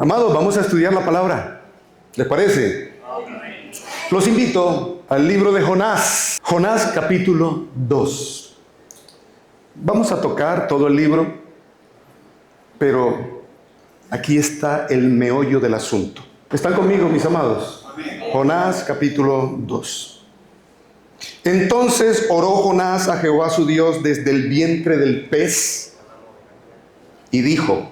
Amados, vamos a estudiar la palabra. ¿Les parece? Los invito al libro de Jonás. Jonás capítulo 2. Vamos a tocar todo el libro, pero aquí está el meollo del asunto. ¿Están conmigo, mis amados? Jonás capítulo 2. Entonces oró Jonás a Jehová su Dios desde el vientre del pez y dijo: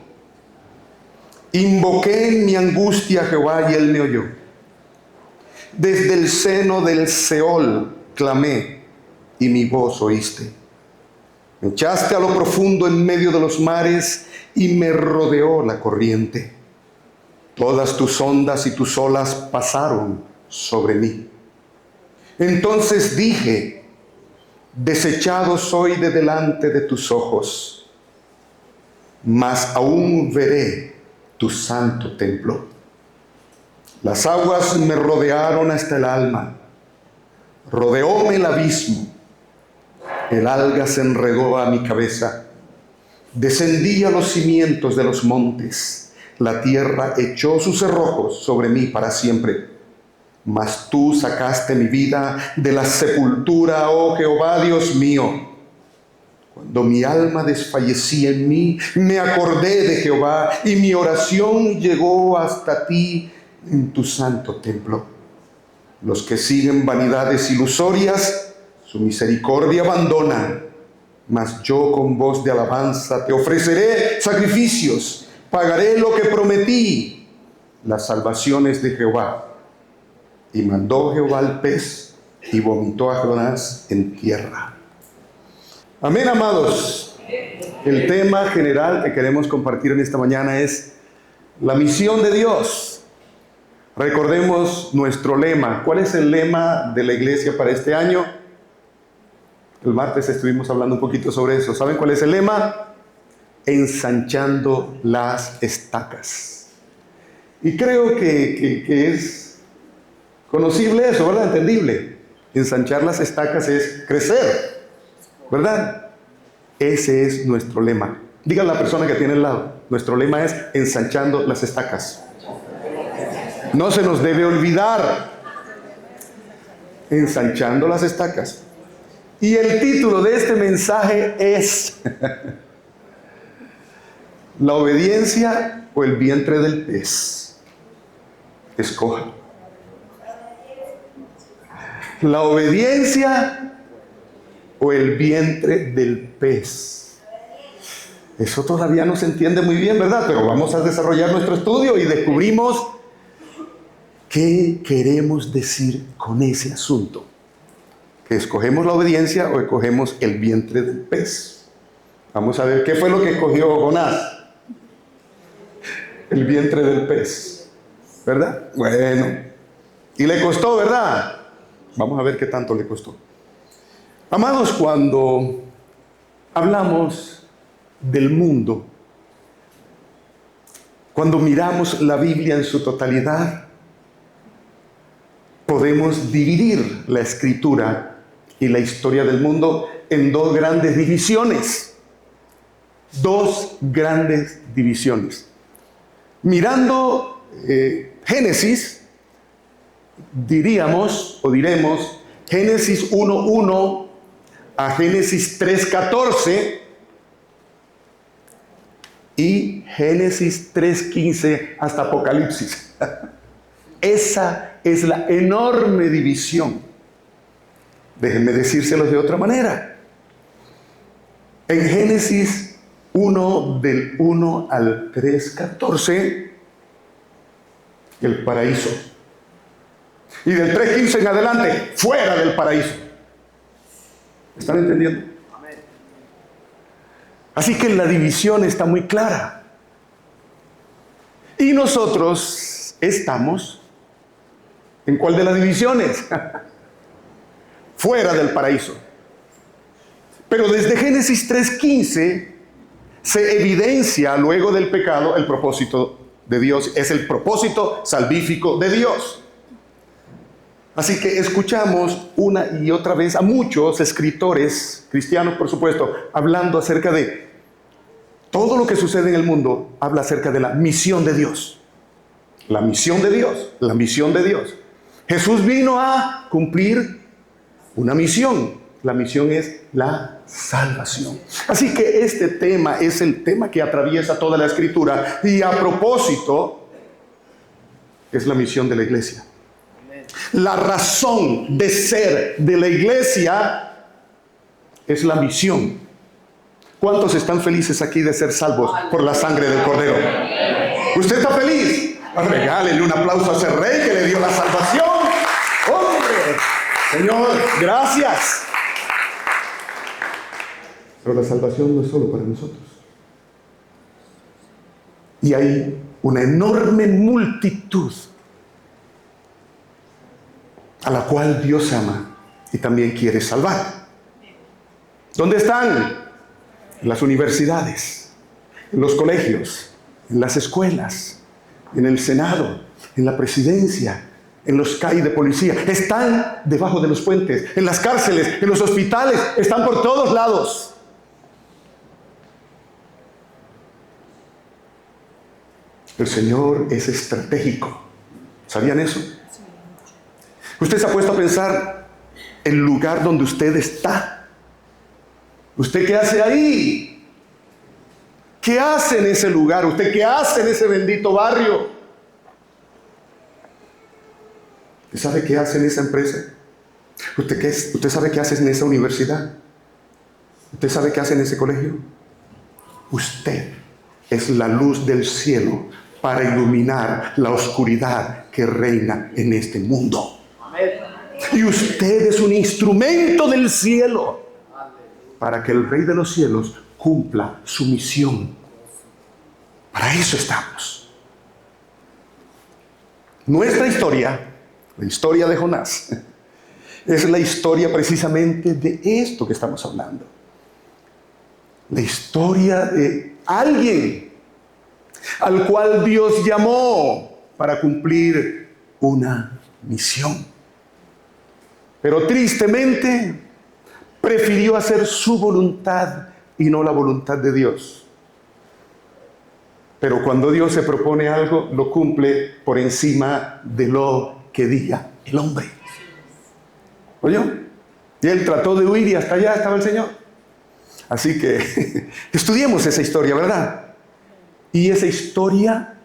invoqué en mi angustia a Jehová y él me oyó. Desde el seno del Seol clamé y mi voz oíste. Me echaste a lo profundo en medio de los mares y me rodeó la corriente. Todas tus ondas y tus olas pasaron sobre mí. Entonces dije: desechado soy de delante de tus ojos, mas aún veré tu santo templo. Las aguas me rodearon hasta el alma, rodeóme el abismo, el alga se enredó a mi cabeza, descendí a los cimientos de los montes, la tierra echó sus cerrojos sobre mí para siempre. Mas tú sacaste mi vida de la sepultura, oh Jehová Dios mío. Cuando mi alma desfallecía en mí, me acordé de Jehová y mi oración llegó hasta ti en tu santo templo. Los que siguen vanidades ilusorias, su misericordia abandonan. Mas yo con voz de alabanza te ofreceré sacrificios, pagaré lo que prometí, las salvaciones de Jehová. Y mandó Jehová al pez y vomitó a Jonás en tierra. Amén, amados. El tema general que queremos compartir en esta mañana es la misión de Dios. Recordemos nuestro lema. ¿Cuál es el lema de la iglesia para este año? El martes estuvimos hablando un poquito sobre eso. ¿Saben cuál es el lema? Ensanchando las estacas. Y creo que es conocible eso, ¿verdad? Entendible. Ensanchar las estacas es crecer, ¿verdad? Ese es nuestro lema. Dígale a la persona que tiene al lado: nuestro lema es ensanchando las estacas. No se nos debe olvidar. Ensanchando las estacas. Y el título de este mensaje es ¿la obediencia o el vientre del pez? Escoja. ¿La obediencia o el vientre del pez? Eso todavía no se entiende muy bien, ¿verdad? Pero vamos a desarrollar nuestro estudio y descubrimos qué queremos decir con ese asunto. ¿Que escogemos la obediencia o escogemos el vientre del pez? Vamos a ver qué fue lo que escogió Jonás. El vientre del pez, ¿verdad? Bueno, y le costó, ¿verdad? Vamos a ver qué tanto le costó. Amados, cuando hablamos del mundo, cuando miramos la Biblia en su totalidad, podemos dividir la escritura y la historia del mundo en dos grandes divisiones. Dos grandes divisiones. Mirando Génesis, diríamos o diremos Génesis 1:1 a Génesis 3:14 y Génesis 3:15 hasta Apocalipsis. Esa es la enorme división. Déjenme decírselos de otra manera. En Génesis 1, del 1 al 3:14, el paraíso. Y del 3:15 en adelante, fuera del paraíso. ¿Están entendiendo? Así que la división está muy clara. Y nosotros estamos ¿en cuál de las divisiones? Fuera del paraíso. Pero desde Génesis 3:15 se evidencia luego del pecado el propósito de Dios. Es el propósito salvífico de Dios. Así que escuchamos una y otra vez a muchos escritores, cristianos por supuesto, hablando acerca de todo lo que sucede en el mundo. Habla acerca de la misión de Dios. La misión de Dios, la misión de Dios. Jesús vino a cumplir una misión. La misión es la salvación. Así que este tema es el tema que atraviesa toda la Escritura. Y a propósito, es la misión de la iglesia. La razón de ser de la iglesia es la misión. ¿Cuántos están felices aquí de ser salvos por la sangre del Cordero? ¿Usted está feliz? Regálele un aplauso a ese rey que le dio la salvación. ¡Hombre! Señor, gracias. Pero la salvación no es solo para nosotros. Y hay una enorme multitud a la cual Dios ama y también quiere salvar. ¿Dónde están? En las universidades, en los colegios, en las escuelas, en el Senado, en la presidencia, en los CAI de policía. Están debajo de los puentes, en las cárceles, en los hospitales, están por todos lados. El Señor es estratégico. ¿Sabían eso? Usted se ha puesto a pensar el lugar donde usted está. ¿Usted qué hace ahí? ¿Qué hace en ese lugar? ¿Usted qué hace en ese bendito barrio? ¿Usted sabe qué hace en esa empresa? ¿Usted sabe qué hace en esa universidad? ¿Usted sabe qué hace en ese colegio? Usted es la luz del cielo para iluminar la oscuridad que reina en este mundo. Y usted es un instrumento del cielo para que el Rey de los cielos cumpla su misión. Para eso estamos. Nuestra historia, la historia de Jonás, es la historia precisamente de esto que estamos hablando. La historia de alguien al cual Dios llamó para cumplir una misión. Pero tristemente prefirió hacer su voluntad y no la voluntad de Dios. Pero cuando Dios se propone algo, lo cumple por encima de lo que diga el hombre. ¿Oyó? Y él trató de huir y hasta allá estaba el Señor. Así que estudiemos esa historia, ¿verdad? Y esa historia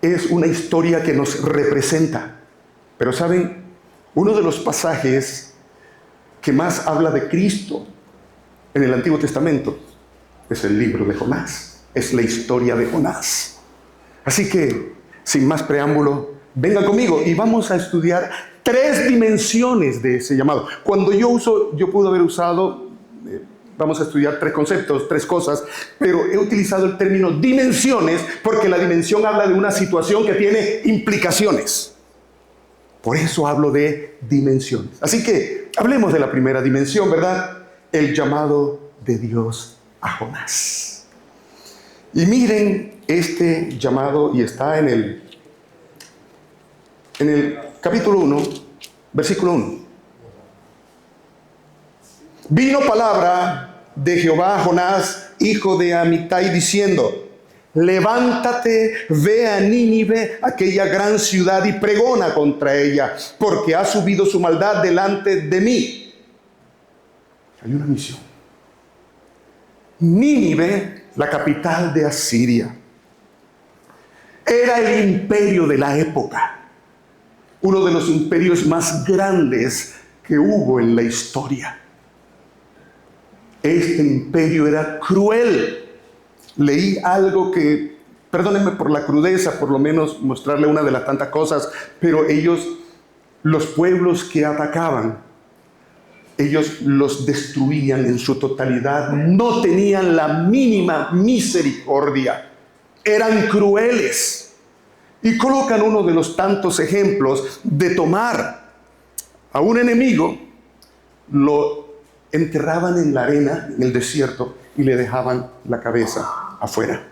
es una historia que nos representa. Pero ¿saben? Uno de los pasajes que más habla de Cristo en el Antiguo Testamento es el libro de Jonás. Es la historia de Jonás. Así que, sin más preámbulo, vengan conmigo y vamos a estudiar 3 dimensiones de ese llamado. Cuando yo pude haber usado, vamos a estudiar 3 conceptos, 3 cosas, pero he utilizado el término dimensiones porque la dimensión habla de una situación que tiene implicaciones. Por eso hablo de dimensiones. Así que hablemos de la primera dimensión, ¿verdad? El llamado de Dios a Jonás. Y miren este llamado, y está en el capítulo 1, versículo 1. Vino palabra de Jehová a Jonás, hijo de Amitai, diciendo: levántate, ve a Nínive, aquella gran ciudad, y pregona contra ella, porque ha subido su maldad delante de mí. Hay una misión. Nínive, la capital de Asiria, era el imperio de la época, uno de los imperios más grandes que hubo en la historia. Este imperio era cruel. Leí algo que, perdónenme por la crudeza, por lo menos mostrarle una de las tantas cosas, pero ellos, los pueblos que atacaban, ellos los destruían en su totalidad, no tenían la mínima misericordia, eran crueles. Y colocan uno de los tantos ejemplos de tomar a un enemigo, lo enterraban en la arena, en el desierto, y le dejaban la cabeza afuera,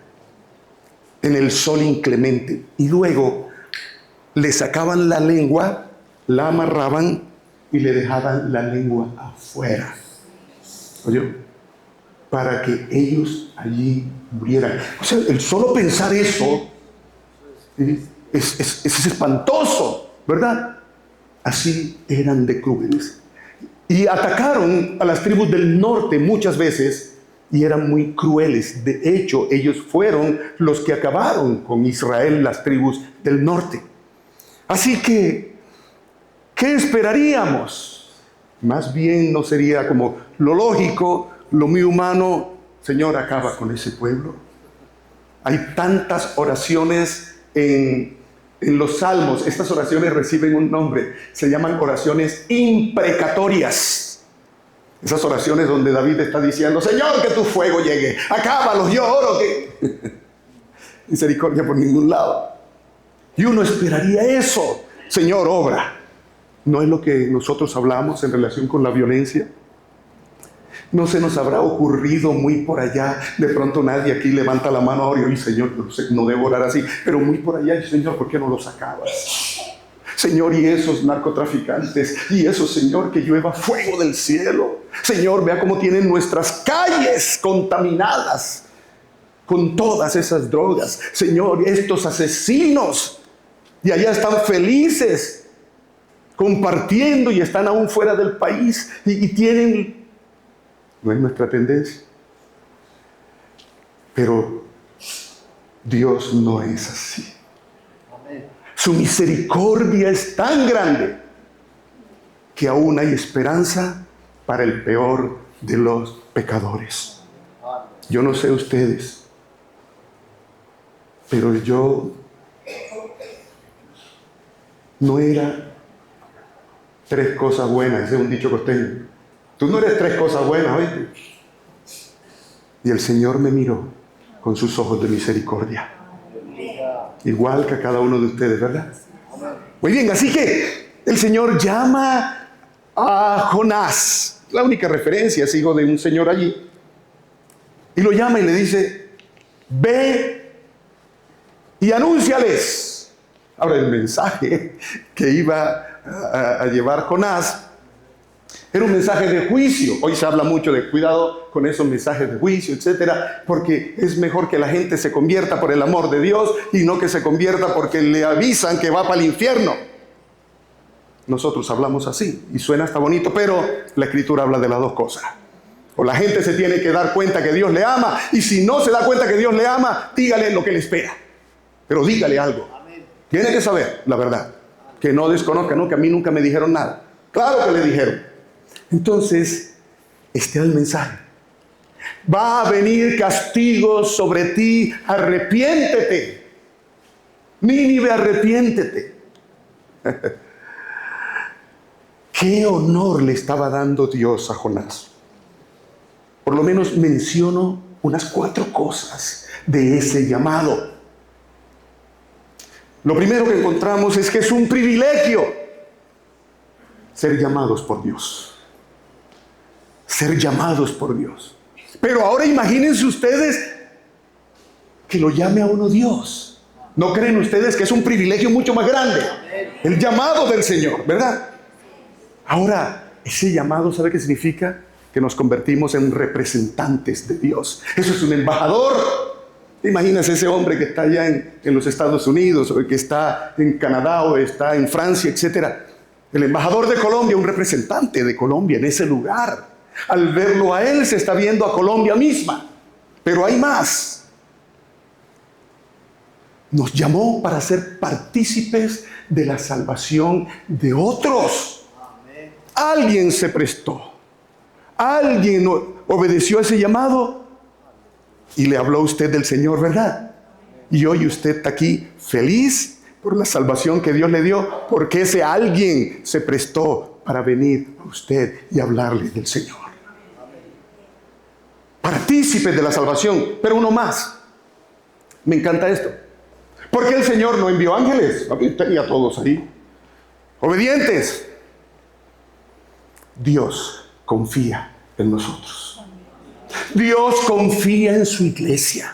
en el sol inclemente, y luego le sacaban la lengua, la amarraban y le dejaban la lengua afuera. ¿Oye? Para que ellos allí murieran. O sea, el solo pensar eso Es espantoso, ¿verdad? Así eran de crueles. Y atacaron a las tribus del norte muchas veces y eran muy crueles. De hecho, ellos fueron los que acabaron con Israel, las tribus del norte. Así que, ¿qué esperaríamos? Más bien no sería como lo lógico, lo muy humano. Señor, acaba con ese pueblo. Hay tantas oraciones en los salmos. Estas oraciones reciben un nombre. Se llaman oraciones imprecatorias. Esas oraciones donde David está diciendo: Señor, que tu fuego llegue, acábalos, yo oro que... Misericordia por ningún lado. Y uno esperaría eso. Señor, obra. ¿No es lo que nosotros hablamos en relación con la violencia? ¿No se nos habrá ocurrido muy por allá? De pronto nadie aquí levanta la mano ahora y oye, Señor, no debo orar así, pero muy por allá, Señor, ¿por qué no los acabas? Señor, y esos narcotraficantes, y esos, Señor, que llueva fuego del cielo. Señor, vea cómo tienen nuestras calles contaminadas con todas esas drogas. Señor, estos asesinos, y allá están felices, compartiendo, y están aún fuera del país, y tienen... No es nuestra tendencia. Pero Dios no es así. Su misericordia es tan grande que aún hay esperanza para el peor de los pecadores. Yo no sé ustedes, pero yo no era tres cosas buenas. Ese es un dicho costeño. Tú no eres tres cosas buenas, ¿oíste? Y el Señor me miró con sus ojos de misericordia. Igual que a cada uno de ustedes, ¿verdad? Muy bien, así que el Señor llama a Jonás. La única referencia es hijo de un señor allí. Y lo llama y le dice: ve y anúnciales. Ahora, el mensaje que iba a llevar Jonás era un mensaje de juicio. Hoy se habla mucho de cuidado con esos mensajes de juicio, etcétera, porque es mejor que la gente se convierta por el amor de Dios y no que se convierta porque le avisan que va para el infierno. Nosotros hablamos así y suena hasta bonito, pero la Escritura habla de las dos cosas. O la gente se tiene que dar cuenta que Dios le ama, y si no se da cuenta que Dios le ama, dígale lo que le espera. Pero dígale algo. Tiene que saber la verdad. Que no desconozca, no, que a mí nunca me dijeron nada. Claro que le dijeron. Entonces, este es el mensaje. Va a venir castigo sobre ti, arrepiéntete. Nínive, arrepiéntete. Qué honor le estaba dando Dios a Jonás. Por lo menos menciono unas 4 cosas de ese llamado. Lo primero que encontramos es que es un privilegio ser llamados por Dios. Ser llamados por Dios. Pero ahora imagínense ustedes que lo llame a uno Dios. ¿No creen ustedes que es un privilegio mucho más grande? El llamado del Señor, ¿verdad? Ahora, ese llamado, ¿sabe qué significa? Que nos convertimos en representantes de Dios. Eso es un embajador. Imagínense ese hombre que está allá en los Estados Unidos, o que está en Canadá, o está en Francia, etcétera. El embajador de Colombia, un representante de Colombia en ese lugar. Al verlo a él, se está viendo a Colombia misma. Pero hay más. Nos llamó para ser partícipes de la salvación de otros. Alguien se prestó. Alguien obedeció a ese llamado y le habló a usted del Señor, ¿verdad? Y hoy usted está aquí feliz por la salvación que Dios le dio, porque ese alguien se prestó para venir a usted y hablarle del Señor. Partícipes de la salvación. Pero uno más. Me encanta esto. Porque el Señor no envió ángeles. Tenía a todos ahí. Obedientes. Dios confía en nosotros. Dios confía en su iglesia.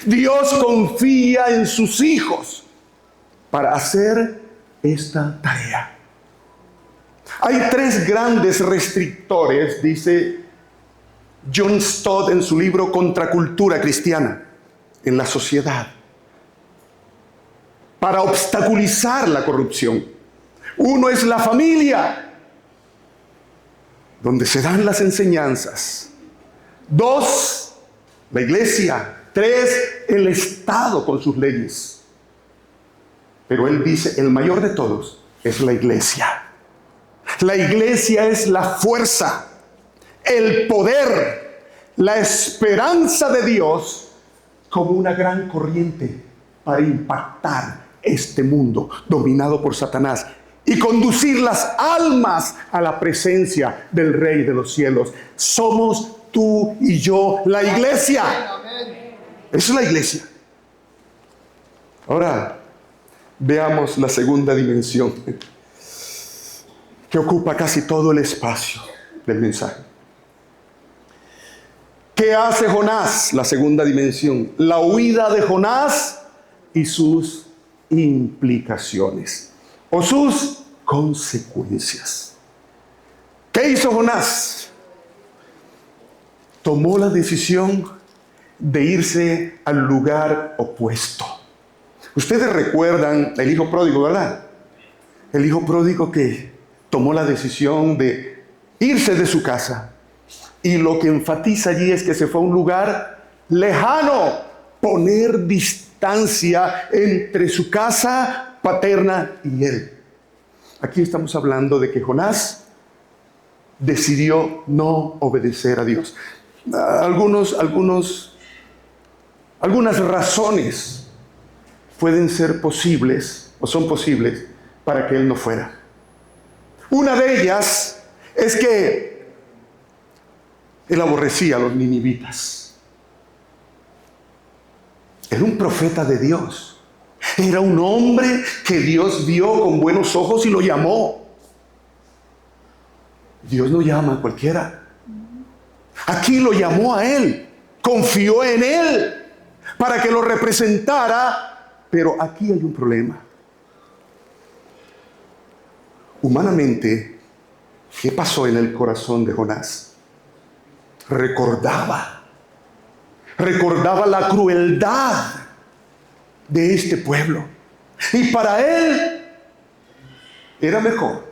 Dios confía en sus hijos para hacer esta tarea. Hay 3 grandes restrictores, dice John Stott en su libro Contracultura Cristiana, en la sociedad. para obstaculizar la corrupción. Uno es la familia, donde se dan las enseñanzas. 2, la iglesia. 3, el Estado con sus leyes. Pero él dice, el mayor de todos es la iglesia. La iglesia es la fuerza, el poder, la esperanza de Dios como una gran corriente para impactar este mundo dominado por Satanás y conducir las almas a la presencia del Rey de los cielos. Somos tú y yo la iglesia. Esa es la iglesia. Ahora, veamos la segunda dimensión que ocupa casi todo el espacio del mensaje. ¿Qué hace Jonás? La segunda dimensión. La huida de Jonás y sus implicaciones o sus consecuencias. ¿Qué hizo Jonás? Tomó la decisión de irse al lugar opuesto. Ustedes recuerdan el hijo pródigo, ¿verdad? El hijo pródigo que tomó la decisión de irse de su casa. Y lo que enfatiza allí es que se fue a un lugar lejano, poner distancia entre su casa paterna y él. Aquí estamos hablando de que Jonás decidió no obedecer a Dios. Algunas razones pueden ser posibles o son posibles para que él no fuera. Una de ellas es que él aborrecía a los ninivitas. Era un profeta de Dios. Era un hombre que Dios vio con buenos ojos y lo llamó. Dios no llama a cualquiera. Aquí lo llamó a él. Confió en él para que lo representara. Pero aquí hay un problema. Humanamente, ¿qué pasó en el corazón de Jonás? Recordaba la crueldad de este pueblo. Y para él era mejor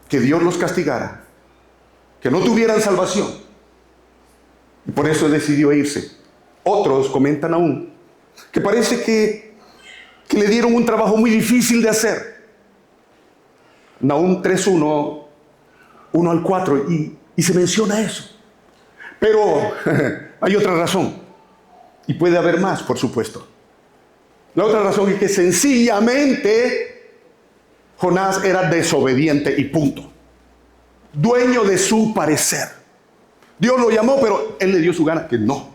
que Dios los castigara, que no tuvieran salvación. Y por eso decidió irse. Otros comentan aún que parece que le dieron un trabajo muy difícil de hacer. Nahum 3:1, 1 al 4, y se menciona eso. Pero hay otra razón, y puede haber más, por supuesto. La otra razón es que sencillamente Jonás era desobediente y punto. Dueño de su parecer. Dios lo llamó, pero él le dio su gana que no.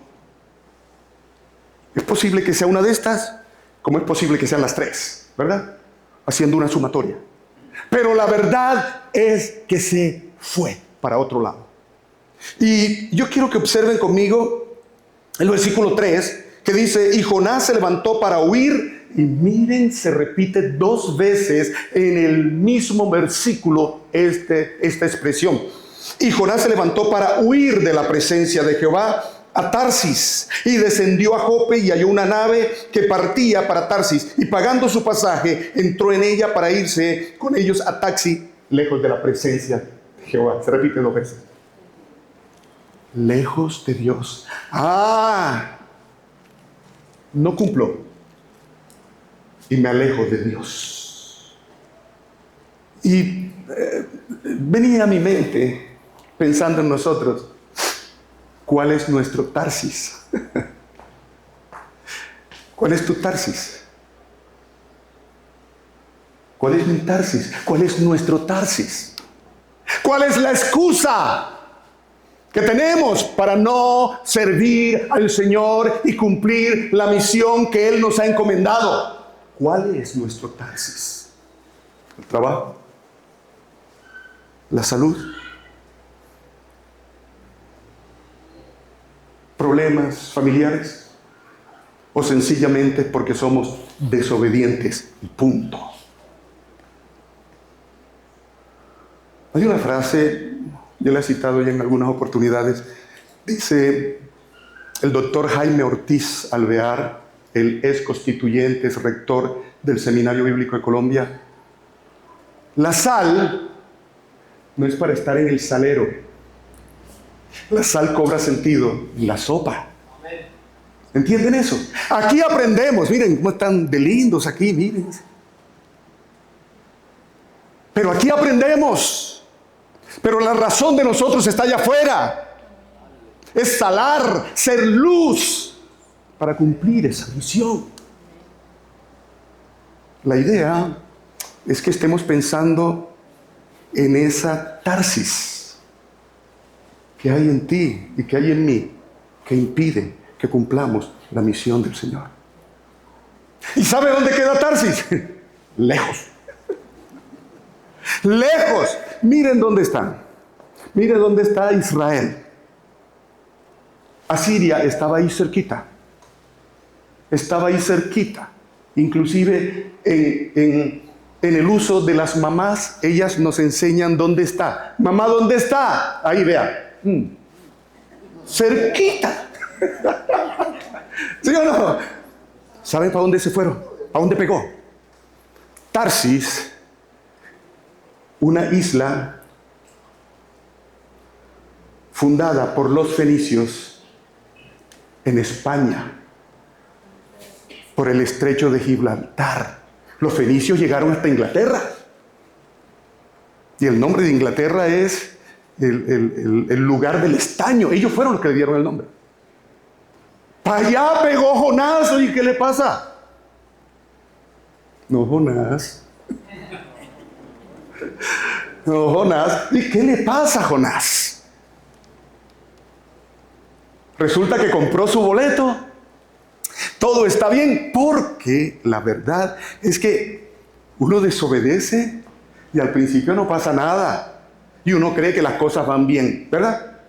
Es posible que sea una de estas, como es posible que sean las 3, ¿verdad? Haciendo una sumatoria. Pero la verdad es que se fue para otro lado. Y yo quiero que observen conmigo el versículo 3, que dice, y Jonás se levantó para huir. Y miren, se repite 2 veces en el mismo versículo esta expresión. Y Jonás se levantó para huir de la presencia de Jehová a Tarsis, y descendió a Jope y halló una nave que partía para Tarsis, y pagando su pasaje entró en ella para irse con ellos a Taxi, lejos de la presencia de Jehová. Se repite 2 veces. Lejos de Dios. No cumplo y me alejo de Dios. Y venía a mi mente pensando en nosotros, ¿cuál es nuestro Tarsis? ¿Cuál es tu Tarsis? ¿Cuál es mi Tarsis? ¿Cuál es nuestro Tarsis? ¿Cuál es la excusa que tenemos para no servir al Señor y cumplir la misión que Él nos ha encomendado? ¿Cuál es nuestro Tarsis? ¿El trabajo? ¿La salud? ¿Problemas familiares? ¿O sencillamente porque somos desobedientes y punto? Hay una frase, yo la he citado ya en algunas oportunidades, dice el doctor Jaime Ortiz Alvear, él es constituyente, es rector del Seminario Bíblico de Colombia. La sal no es para estar en el salero. La sal cobra sentido en la sopa. ¿Entienden eso? Aquí aprendemos. Miren cómo están de lindos aquí, miren. Pero aquí aprendemos. Pero la razón de nosotros está allá afuera. Es salar, ser luz para cumplir esa misión. La idea es que estemos pensando en esa Tarsis que hay en ti y que hay en mí, que impide que cumplamos la misión del Señor. ¿Y sabe dónde queda Tarsis? Lejos. Lejos. Miren dónde están. Miren dónde está Israel. Asiria estaba ahí cerquita. Estaba ahí cerquita. Inclusive en el uso de las mamás, ellas nos enseñan dónde está. Mamá, ¿dónde está? Ahí, vea. Cerquita. ¿Sí o no? ¿Saben para dónde se fueron? ¿A dónde pegó? Tarsis, una isla fundada por los fenicios en España, por el estrecho de Gibraltar. Los fenicios llegaron hasta Inglaterra. Y el nombre de Inglaterra es el lugar del estaño. Ellos fueron los que le dieron el nombre. Para allá pegó Jonás. ¿Y qué le pasa? No, Jonás. No, Jonás. ¿Y qué le pasa a Jonás? Resulta que compró su boleto. Todo está bien, porque la verdad es que uno desobedece y al principio no pasa nada. Y uno cree que las cosas van bien, ¿verdad?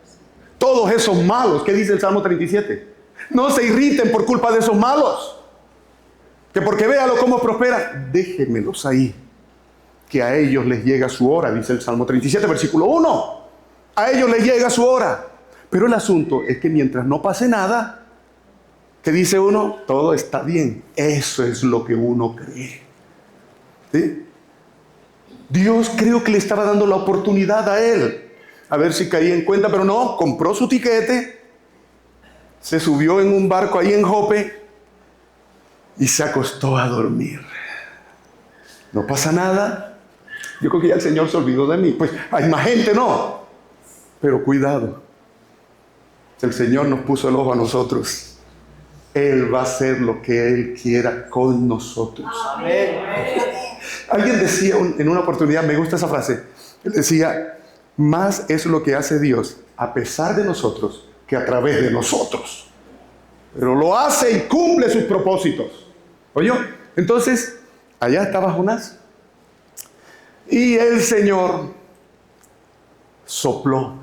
Todos esos malos, ¿qué dice el Salmo 37? No se irriten por culpa de esos malos. Que porque véalo cómo prospera, déjenmelos ahí. Que a ellos les llega su hora, dice el Salmo 37, versículo 1. A ellos les llega su hora. Pero el asunto es que mientras no pase nada, ¿qué dice uno? Todo está bien. Eso es lo que uno cree. ¿Sí? Dios creo que le estaba dando la oportunidad a él. A ver si caía en cuenta, pero no. Compró su tiquete, se subió en un barco ahí en Jope y se acostó a dormir. No pasa nada. Yo creo que ya el Señor se olvidó de mí. Pues hay más gente, ¿no? Pero cuidado. El Señor nos puso el ojo a nosotros. Él va a hacer lo que Él quiera con nosotros. Amén. Alguien decía en una oportunidad, me gusta esa frase, él decía, más es lo que hace Dios a pesar de nosotros que a través de nosotros. Pero lo hace y cumple sus propósitos. ¿Oyó? Entonces, allá estaba Jonás. Y el Señor sopló.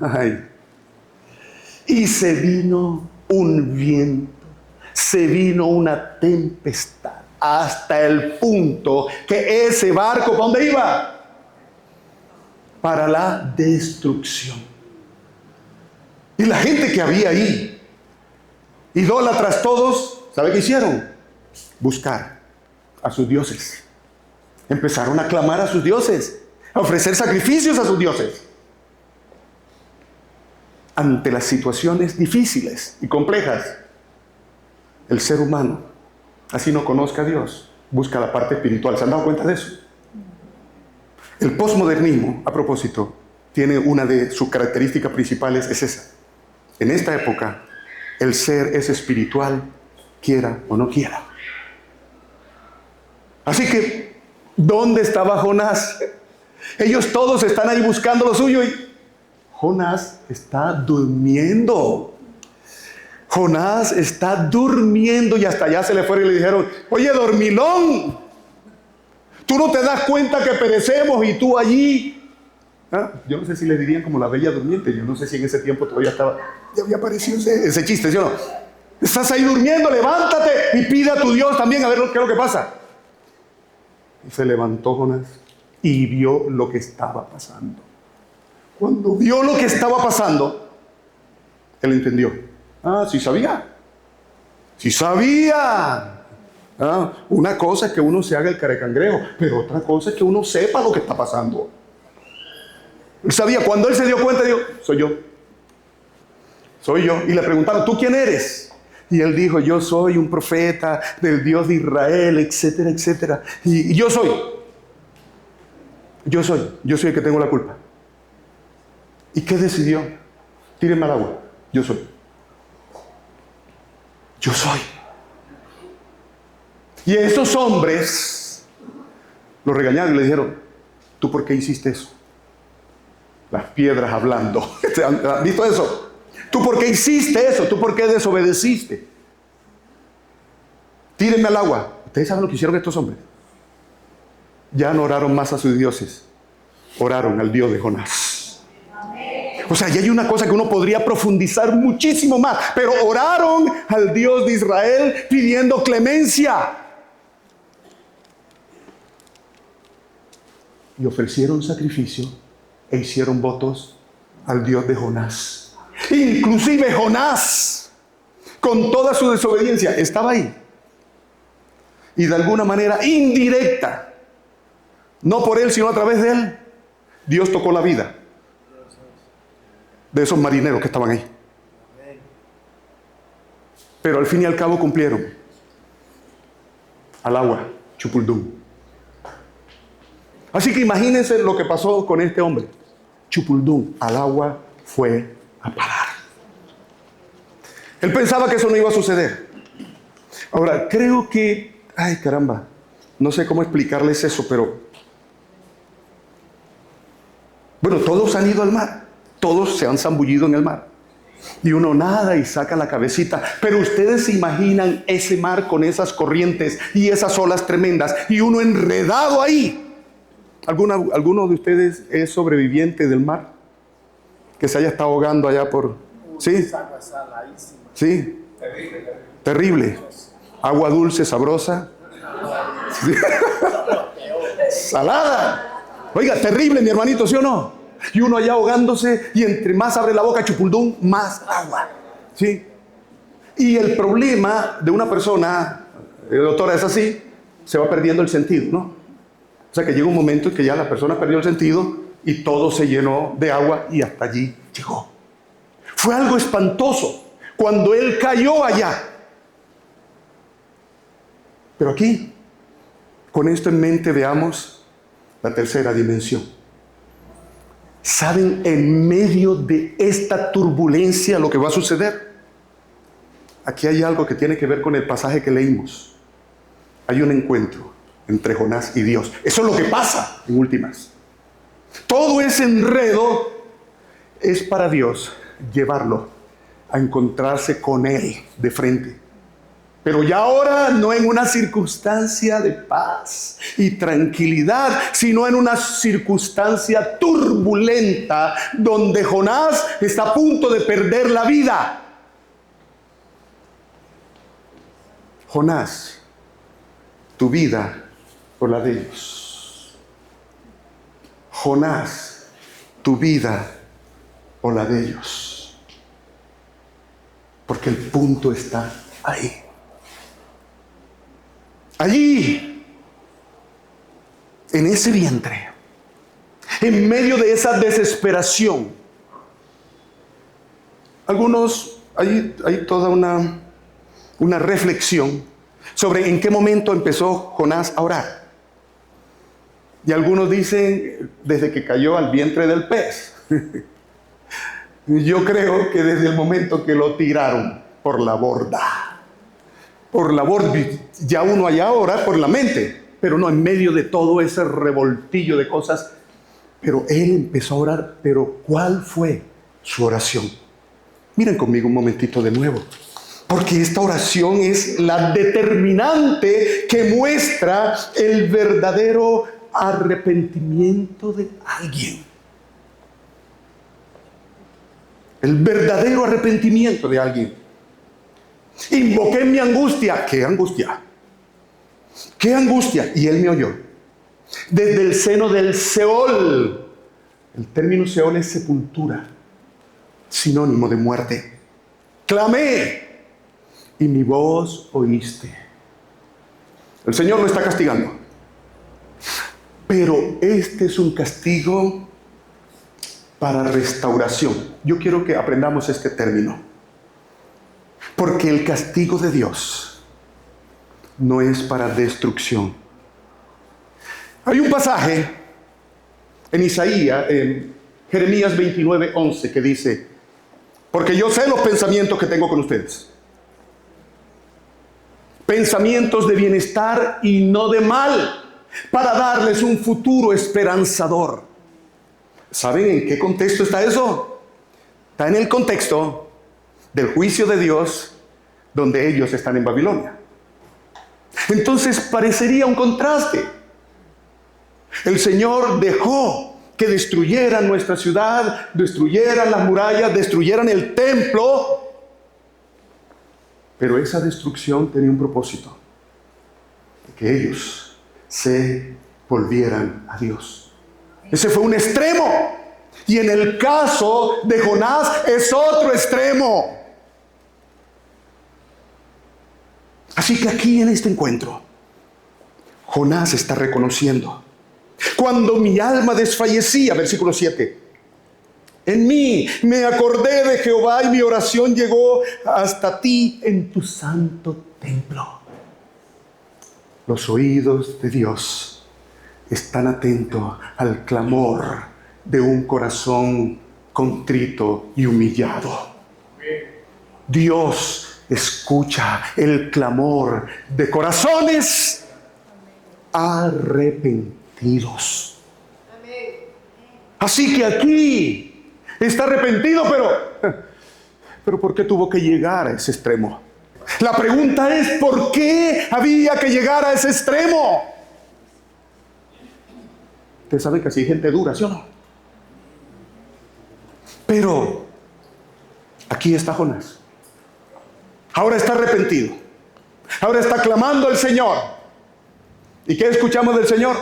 Y se vino un viento, se vino una tempestad, hasta el punto que ese barco, ¿para dónde iba? Para la destrucción. Y la gente que había ahí, idólatras todos, ¿sabe qué hicieron? Buscar a sus dioses. Empezaron a clamar a sus dioses, a ofrecer sacrificios a sus dioses. Ante las situaciones difíciles y complejas, el ser humano, así no conozca a Dios, busca la parte espiritual. ¿Se han dado cuenta de eso? El posmodernismo, a propósito, tiene una de sus características principales, es esa. En esta época, el ser es espiritual, quiera o no quiera. Así que, ¿dónde estaba Jonás? Ellos todos están ahí buscando lo suyo y Jonás está durmiendo. Jonás está durmiendo y hasta allá se le fueron y le dijeron, oye, dormilón, tú no te das cuenta que perecemos y tú allí. Yo no sé si le dirían como la bella durmiente. Yo no sé si en ese tiempo todavía estaba, ya había aparecido ese chiste, ¿sí o no? Estás ahí durmiendo, levántate y pide a tu Dios también a ver qué es lo que pasa. Y se levantó Jonás y vio lo que estaba pasando. Cuando vio lo que estaba pasando, él entendió. Sí sabía. Sí sabía. Una cosa es que uno se haga el carecangrejo, pero otra cosa es que uno sepa lo que está pasando. Él sabía, cuando él se dio cuenta, dijo, soy yo. Soy yo. Y le preguntaron, ¿tú quién eres? Y él dijo, yo soy un profeta del Dios de Israel, etcétera, etcétera. Y yo soy el que tengo la culpa. ¿Y qué decidió? Tírenme al agua. Yo soy. Y esos hombres lo regañaron y le dijeron, ¿tú por qué hiciste eso? Las piedras hablando. ¿Has visto eso? ¿Tú por qué hiciste eso? ¿Tú por qué desobedeciste? Tírenme al agua. ¿Ustedes saben lo que hicieron estos hombres? Ya no oraron más a sus dioses. Oraron al Dios de Jonás. O sea, ya hay una cosa que uno podría profundizar muchísimo más. Pero oraron al Dios de Israel pidiendo clemencia. Y ofrecieron sacrificio e hicieron votos al Dios de Jonás. Inclusive Jonás, con toda su desobediencia, estaba ahí. Y de alguna manera indirecta, no por él, sino a través de él, Dios tocó la vida de esos marineros que estaban ahí. Pero al fin y al cabo cumplieron. Al agua, chupuldum. Así que imagínense lo que pasó con este hombre. Chupuldum, al agua fue a parar. Él pensaba que eso no iba a suceder. Ahora, creo que, ay caramba, no sé cómo explicarles eso, pero bueno, todos han ido al mar, todos se han zambullido en el mar. Y uno nada y saca la cabecita. Pero ustedes se imaginan ese mar con esas corrientes y esas olas tremendas y uno enredado ahí. ¿Alguno de ustedes es sobreviviente del mar? Que se haya estado ahogando allá por... ¿Sí? Sí. Terrible. Agua dulce, sabrosa. Sí. Salada. Oiga, terrible, mi hermanito, ¿sí o no? Y uno allá ahogándose y entre más abre la boca, chupuldún, más agua. ¿Sí? Y el problema de una persona, doctora, es así, se va perdiendo el sentido, ¿no? O sea que llega un momento en que ya la persona perdió el sentido y todo se llenó de agua y hasta allí llegó. Fue algo espantoso cuando él cayó allá. Pero aquí, con esto en mente, veamos la tercera dimensión. ¿Saben en medio de esta turbulencia lo que va a suceder? Aquí hay algo que tiene que ver con el pasaje que leímos. Hay un encuentro entre Jonás y Dios. Eso es lo que pasa en últimas. Todo ese enredo es para Dios llevarlo a encontrarse con Él de frente. Pero ya ahora no en una circunstancia de paz y tranquilidad, sino en una circunstancia turbulenta donde Jonás está a punto de perder la vida. Jonás, tu vida por la de ellos. Jonás, tu vida o la de ellos. Porque el punto está ahí. Allí, en ese vientre, en medio de esa desesperación, hay toda una reflexión sobre en qué momento empezó Jonás a orar. Y algunos dicen desde que cayó al vientre del pez. Yo creo que desde el momento que lo tiraron por la borda. Por la borda, ya uno allá ora por la mente, pero no en medio de todo ese revoltillo de cosas. Pero él empezó a orar, pero ¿cuál fue su oración? Miren conmigo un momentito de nuevo. Porque esta oración es la determinante que muestra el verdadero arrepentimiento de alguien. El verdadero arrepentimiento de alguien. Invoqué mi angustia. ¿Qué angustia? ¿Qué angustia? Y él me oyó. Desde el seno del Seol. El término Seol es sepultura, sinónimo de muerte. Clamé y mi voz oíste. El Señor lo está castigando. Pero este es un castigo para restauración. Yo quiero que aprendamos este término. Porque el castigo de Dios no es para destrucción. Hay un pasaje en Isaías, en Jeremías 29:11, que dice: porque yo sé los pensamientos que tengo con ustedes. Pensamientos de bienestar y no de mal, para darles un futuro esperanzador. ¿Saben en qué contexto está eso? Está en el contexto del juicio de Dios, donde ellos están en Babilonia. Entonces parecería un contraste. El Señor dejó que destruyeran nuestra ciudad, destruyeran las murallas, destruyeran el templo. Pero esa destrucción tenía un propósito: que ellos se volvieran a Dios. Ese fue un extremo. Y en el caso de Jonás es otro extremo. Así que aquí en este encuentro, Jonás está reconociendo: cuando mi alma desfallecía, versículo 7, en mí me acordé de Jehová y mi oración llegó hasta ti en tu santo templo. Los oídos de Dios están atentos al clamor de un corazón contrito y humillado. Dios escucha el clamor de corazones arrepentidos. Así que aquí está arrepentido, pero ¿por qué tuvo que llegar a ese extremo? La pregunta es: ¿por qué había que llegar a ese extremo? Ustedes saben que así hay gente dura, ¿sí o no? Pero aquí está Jonás. Ahora está arrepentido. Ahora está clamando al Señor. ¿Y qué escuchamos del Señor?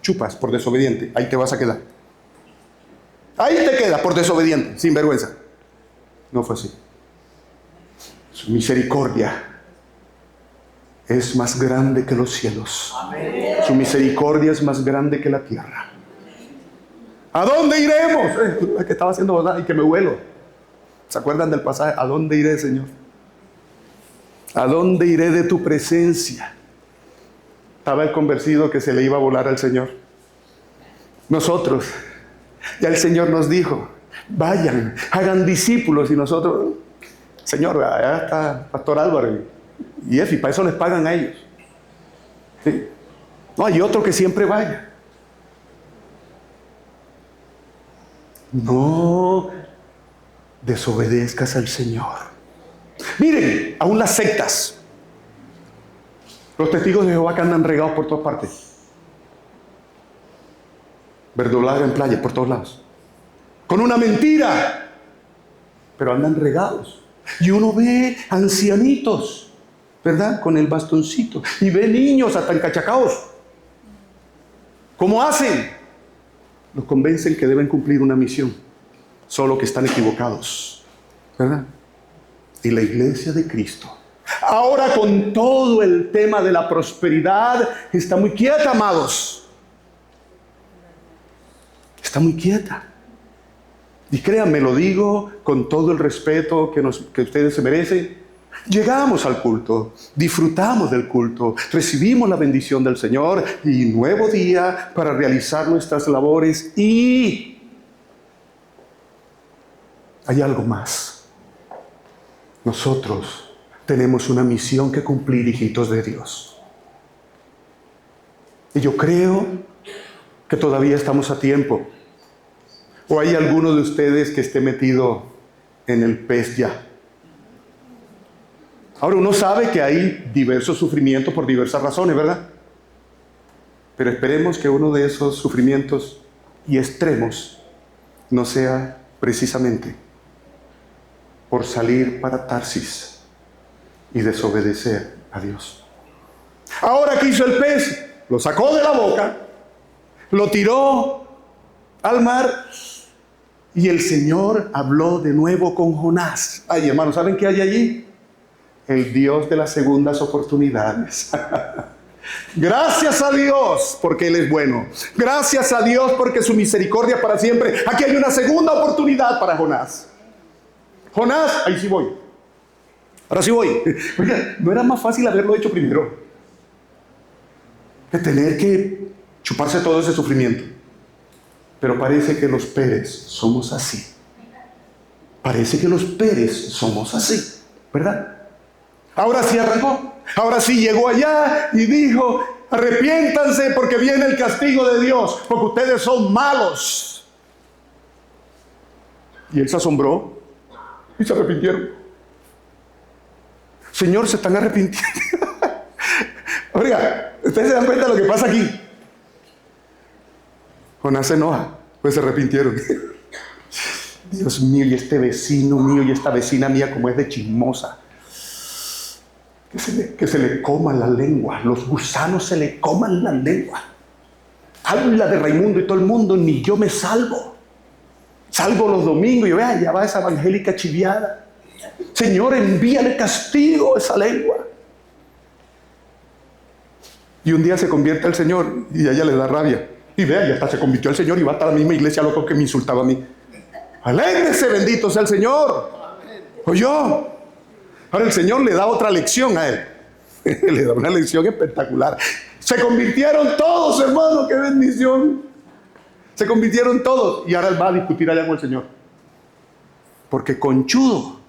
Chupas por desobediente. Ahí te vas a quedar. Ahí te quedas por desobediente, sin vergüenza. No fue así. Su misericordia es más grande que los cielos. Amén. Su misericordia es más grande que la tierra. ¿A dónde iremos? Que estaba haciendo verdad y que me vuelo. ¿Se acuerdan del pasaje? ¿A dónde iré, Señor? ¿A dónde iré de tu presencia? Estaba el convencido que se le iba a volar al Señor. Nosotros, ya el Señor nos dijo: vayan, hagan discípulos. Y nosotros: Señor, allá está Pastor Álvaro y Efi, para eso les pagan a ellos. ¿Sí? No, hay otro que siempre vaya. No desobedezcas al Señor. Miren, aún las sectas, los testigos de Jehová que andan regados por todas partes, verdolaga en playa, por todos lados, con una mentira, pero andan regados. Y uno ve ancianitos, ¿verdad?, con el bastoncito, y ve niños hasta encachacaos. ¿Cómo hacen? Los convencen que deben cumplir una misión, solo que están equivocados, ¿verdad? Y la iglesia de Cristo, ahora con todo el tema de la prosperidad, está muy quieta, amados. Está muy quieta. Y créanme, lo digo con todo el respeto que ustedes se merecen. Llegamos al culto, disfrutamos del culto, recibimos la bendición del Señor y nuevo día para realizar nuestras labores. Y hay algo más. Nosotros tenemos una misión que cumplir, hijitos de Dios. Y yo creo que todavía estamos a tiempo. ¿O hay alguno de ustedes que esté metido en el pez ya? Ahora, uno sabe que hay diversos sufrimientos por diversas razones, ¿verdad? Pero esperemos que uno de esos sufrimientos y extremos no sea precisamente por salir para Tarsis y desobedecer a Dios. Ahora, ¿qué hizo el pez? Lo sacó de la boca, lo tiró al mar y el Señor habló de nuevo con Jonás. Ay, hermanos, ¿saben qué hay allí? El Dios de las segundas oportunidades. Gracias a Dios porque Él es bueno. Gracias a Dios porque su misericordia para siempre. Aquí hay una segunda oportunidad para Jonás. Jonás, ahí sí voy. Ahora sí voy. Oiga, ¿no era más fácil haberlo hecho primero? De tener que chuparse todo ese sufrimiento. Pero parece que los Pérez somos así. Parece que los Pérez somos así, ¿verdad? Ahora sí arrancó. Ahora sí llegó allá y dijo: arrepiéntanse porque viene el castigo de Dios, porque ustedes son malos. Y él se asombró y se arrepintieron. Señor, se están arrepintiendo. Oiga, ustedes se dan cuenta de lo que pasa aquí. Jonás se enoja, pues se arrepintieron. Dios mío, y este vecino mío y esta vecina mía como es de chismosa. Que se le coma la lengua, los gusanos se le coman la lengua. Habla de Raimundo y todo el mundo, ni yo me salvo. Salgo los domingos y vea, ya va esa evangélica chiviada. Señor, envíale castigo a esa lengua. Y un día se convierte al Señor y a ella le da rabia. Y vea, ya hasta se convirtió al Señor y va hasta la misma iglesia loco que me insultaba a mí. Alégrese, bendito sea el Señor. ¿Oyó? Ahora el Señor le da otra lección a él. Le da una lección espectacular. Se convirtieron todos, hermano, qué bendición. Se convirtieron todos. Y ahora él va a discutir allá con el Señor. Porque conchudo.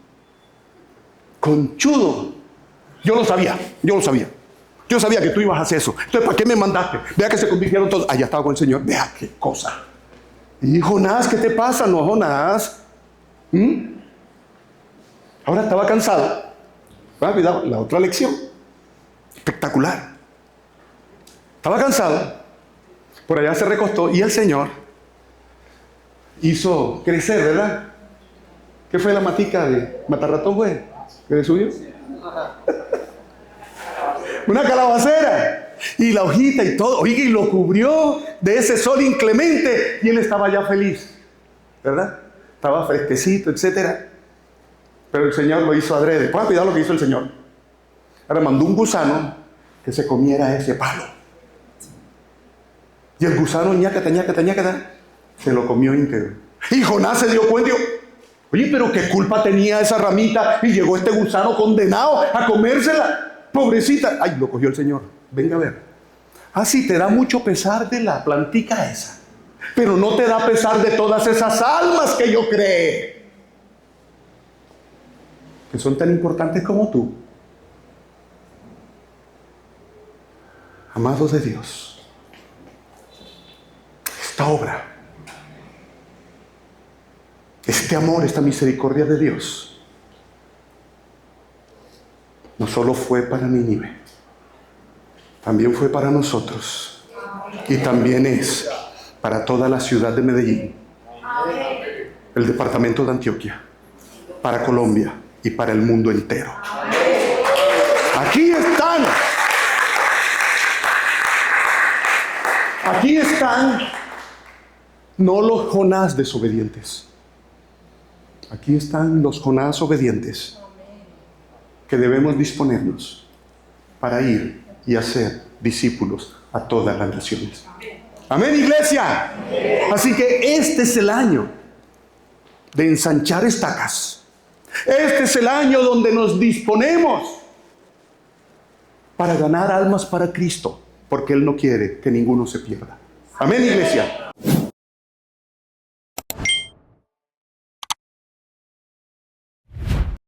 Yo lo sabía. Yo sabía que tú ibas a hacer eso. Entonces, ¿para qué me mandaste? Vea que se convirtieron todos. Allá estaba con el Señor. Vea qué cosa. Y Jonás, ¿qué te pasa? No, Jonás. Ahora estaba cansado. Cuidado, la otra lección. Espectacular. Estaba cansado. Por allá se recostó y el Señor hizo crecer, ¿verdad? ¿Qué fue la matica de matarratón, güey? ¿Qué le subió? Una calabacera. Y la hojita y todo. Oiga, y lo cubrió de ese sol inclemente. Y él estaba ya feliz, ¿verdad? Estaba fresquecito, etcétera. Pero el Señor lo hizo adrede. Pongan cuidado lo que hizo el Señor. Ahora mandó un gusano que se comiera ese palo. Y el gusano, ñácata, se lo comió íntegro. Y Jonás se dio cuenta y dijo: oye, pero qué culpa tenía esa ramita. Y llegó este gusano condenado a comérsela. Pobrecita. Ay, lo cogió el Señor. Venga a ver. Ah, sí, te da mucho pesar de la plantica esa. Pero no te da pesar de todas esas almas que yo creé, que son tan importantes como tú. Amados de Dios, esta obra, este amor, esta misericordia de Dios, no solo fue para Nínive, también fue para nosotros. Y también es para toda la ciudad de Medellín, el departamento de Antioquia, para Colombia y para el mundo entero. Aquí están. Aquí están no los Jonás desobedientes. Aquí están los Jonás obedientes que debemos disponernos para ir y hacer discípulos a todas las naciones. Amén, iglesia. Así que este es el año de ensanchar estacas. Este es el año donde nos disponemos para ganar almas para Cristo, porque Él no quiere que ninguno se pierda. Amén, iglesia.